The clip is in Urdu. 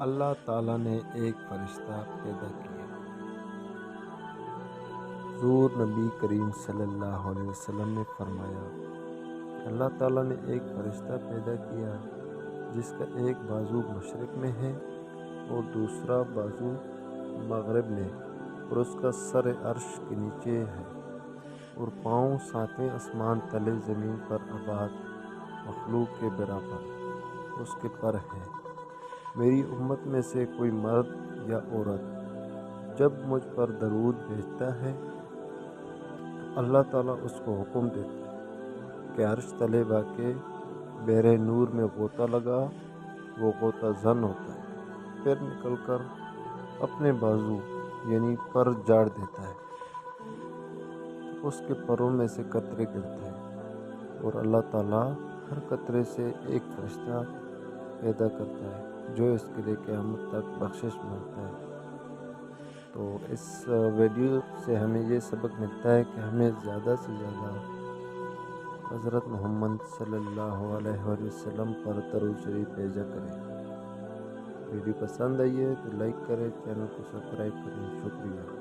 اللہ تعالیٰ نے ایک فرشتہ پیدا کیا۔ حضور نبی کریم صلی اللہ علیہ وسلم نے فرمایا کہ اللہ تعالیٰ نے ایک فرشتہ پیدا کیا جس کا ایک بازو مشرق میں ہے اور دوسرا بازو مغرب میں، اور اس کا سر عرش کے نیچے ہے اور پاؤں ساتویں آسمان تلے زمین پر آباد مخلوق کے برابر اس کے پر ہیں۔ میری امت میں سے کوئی مرد یا عورت جب مجھ پر درود بھیجتا ہے تو اللہ تعالیٰ اس کو حکم دیتا ہے کہ عرش تلے واقع بحر نور میں غوطہ لگا۔ وہ غوطہ زن ہوتا ہے، پھر نکل کر اپنے بازو یعنی پر جاڑ دیتا ہے تو اس کے پروں میں سے قطرے گرتے ہیں، اور اللہ تعالیٰ ہر قطرے سے ایک فرشتہ پیدا کرتا ہے جو اس کے لیے قیامت تک بخشش مانگتا ہے۔ تو اس ویڈیو سے ہمیں یہ سبق ملتا ہے کہ ہمیں زیادہ سے زیادہ حضرت محمد صلی اللہ علیہ وآلہ وسلم پر درود شریف بھیجا کریں۔ ویڈیو پسند آئی ہے تو لائک کریں، چینل کو سبسکرائب کریں۔ شکریہ۔